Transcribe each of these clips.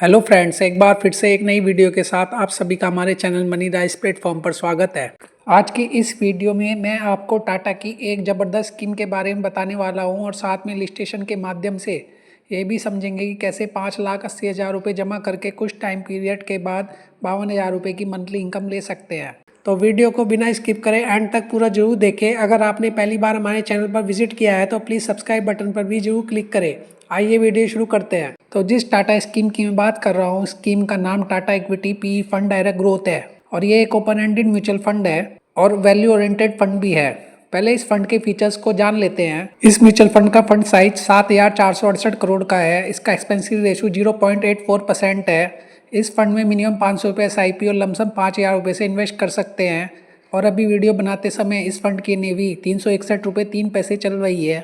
Hello friends, एक बार फिर से एक नई वीडियो के साथ आप सभी का हमारे चैनल मनी राइज प्लेटफॉर्म पर स्वागत है। आज की इस वीडियो में मैं आपको टाटा की एक ज़बरदस्त स्कीम के बारे में बताने वाला हूं और साथ में लिस्टेशन के माध्यम से ये भी समझेंगे कि कैसे 5,80,000 रुपये जमा करके कुछ टाइम पीरियड के बाद 52,000 रुपये की मंथली इनकम ले सकते हैं। तो वीडियो को बिना स्किप करें एंड तक पूरा जरूर देखें। अगर आपने पहली बार हमारे चैनल पर विजिट किया है तो प्लीज़ सब्सक्राइब बटन पर भी जरूर क्लिक करें। आइए वीडियो शुरू करते हैं। तो जिस टाटा स्कीम की मैं बात कर रहा हूँ, स्कीम का नाम Tata equity P fund direct growth है और ये एक ओपन एंडेड म्यूचुअल फंड है और वैल्यू ओरिएंटेड फंड भी है। पहले इस फंड के फीचर्स को जान लेते हैं। इस म्यूचुअल फंड का फंड साइज 7,468 करोड़ का है। इसका एक्सपेंसिव रेशो 0.84% है। इस फंड में मिनिमम 500 रुपये SIP और लमसम 5,000 रुपये से इन्वेस्ट कर सकते हैं और अभी वीडियो बनाते समय इस फंड की NAV 361 रुपये 3 पैसे चल रही है।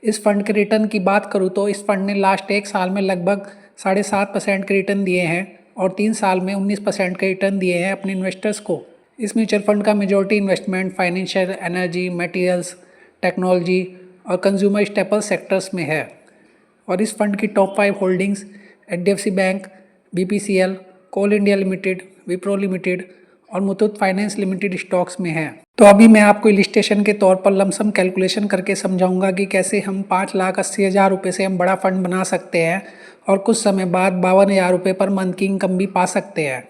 इस फंड के रिटर्न की बात करूँ तो इस फंड ने लास्ट एक साल में लगभग 7.5% के रिटर्न दिए हैं और 3 साल में 19% के रिटर्न दिए हैं अपने इन्वेस्टर्स को। इस म्यूचुअल फंड का majority investment financial, energy, materials, technology और कंज्यूमर स्टेपल सेक्टर्स में है और इस फंड की top 5 holdings HDFC bank, BPCL, कोल इंडिया लिमिटेड, विप्रो लिमिटेड और मुथूट फाइनेंस लिमिटेड स्टॉक्स में है। तो अभी मैं आपको इलिस्ट्रेशन के तौर पर लमसम कैलकुलेशन करके समझाऊंगा कि कैसे हम 5,80,000 रुपये से हम बड़ा फंड बना सकते हैं और कुछ समय बाद 52,000 रुपये पर मंथ की इनकम भी पा सकते हैं।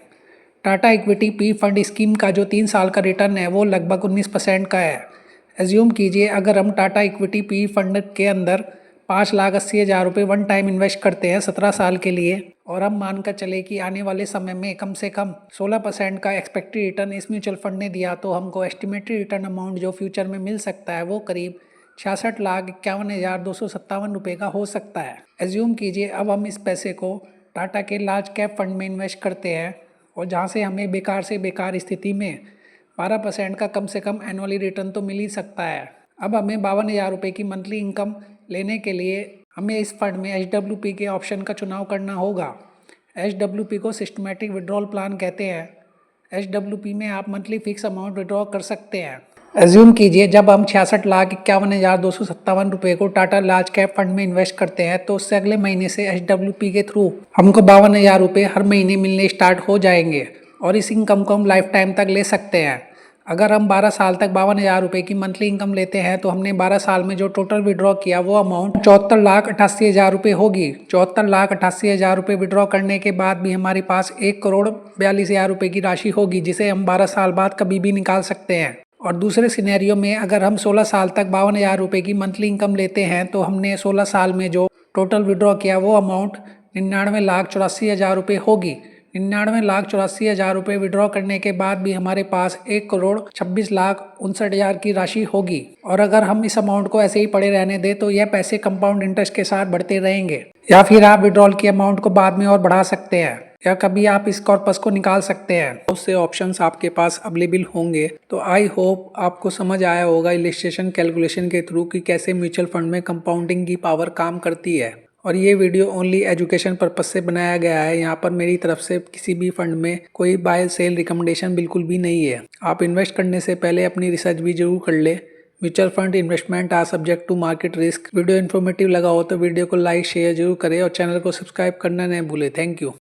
Tata equity P fund scheme का जो 3 साल का रिटर्न है वो लगभग 19% का है। एज्यूम कीजिए अगर हम टाटा इक्विटी पी फंड के अंदर 5,80,000 रुपये वन टाइम इन्वेस्ट करते हैं 17 साल के लिए और हम मानकर चले कि आने वाले समय में कम से कम 16% का एक्सपेक्टेड रिटर्न इस म्यूचुअल फंड ने दिया, तो हमको एस्टिमेटेड रिटर्न अमाउंट जो फ्यूचर में मिल सकता है वो करीब 66,51,257 रुपये का हो सकता है। एज्यूम कीजिए अब हम इस पैसे को टाटा के लार्ज कैप फंड में इन्वेस्ट करते हैं और जहाँ से हमें बेकार से बेकार स्थिति में 12% का कम से कम एनुअली रिटर्न तो मिल ही सकता है। अब हमें 52,000 रुपये की मंथली इनकम लेने के लिए हमें इस फंड में HWP के ऑप्शन का चुनाव करना होगा। HWP को सिस्टमेटिक विड्रॉल प्लान कहते हैं। HWP में आप मंथली फिक्स अमाउंट विड्रॉ कर सकते हैं। एज्यूम कीजिए जब हम 66,51,257 रुपये को टाटा लार्ज कैप फंड में इन्वेस्ट करते हैं तो उससे अगले महीने से HWP के थ्रू हमको 52,000 रुपये हर महीने मिलने स्टार्ट हो जाएंगे और इस इनकम को हम लाइफ टाइम तक ले सकते हैं। अगर हम 12 साल तक 52,000 रुपये की मंथली इनकम लेते हैं तो हमने 12 साल में जो टोटल विड्रॉ किया वो अमाउंट 74,88,000 रुपये होगी। 74,88,000 रुपये विड्रॉ करने के बाद भी हमारे पास 1,42,00,000 रुपये की राशि होगी जिसे हम 12 साल बाद कभी भी निकाल सकते हैं। और दूसरे सिनेरियो में अगर हम 16 साल तक 52,000 रुपये की मंथली इनकम लेते हैं तो हमने 16 साल में जो टोटल विड्रॉ किया वो अमाउंट 99,84,000 रुपये होगी। 99,84,000 रुपये विड्रॉ करने के बाद भी हमारे पास 1,26,59,000 की राशि होगी और अगर हम इस अमाउंट को ऐसे ही पड़े रहने दें तो यह पैसे कंपाउंड इंटरेस्ट के साथ बढ़ते रहेंगे। या फिर आप विड्रॉल की अमाउंट को बाद में और बढ़ा सकते हैं या कभी आप इस कॉर्पस को निकाल सकते हैं। बहुत से ऑप्शंस आपके पास अवेलेबल होंगे। तो आई होप आपको समझ आया होगा इलिस्ट्रेशन कैलकुलेशन के थ्रू कि कैसे म्यूचुअल फंड में कंपाउंडिंग की पावर काम करती है। और ये वीडियो ओनली एजुकेशन पर्पस से बनाया गया है। यहाँ पर मेरी तरफ से किसी भी फंड में कोई बाय सेल रिकमेंडेशन बिल्कुल भी नहीं है। आप इन्वेस्ट करने से पहले अपनी रिसर्च भी जरूर कर ले। Mutual fund investment are subject to market risk. Video informative लगा हो तो वीडियो को लाइक शेयर जरूर करें और चैनल को सब्सक्राइब करना न भूलें। Thank you.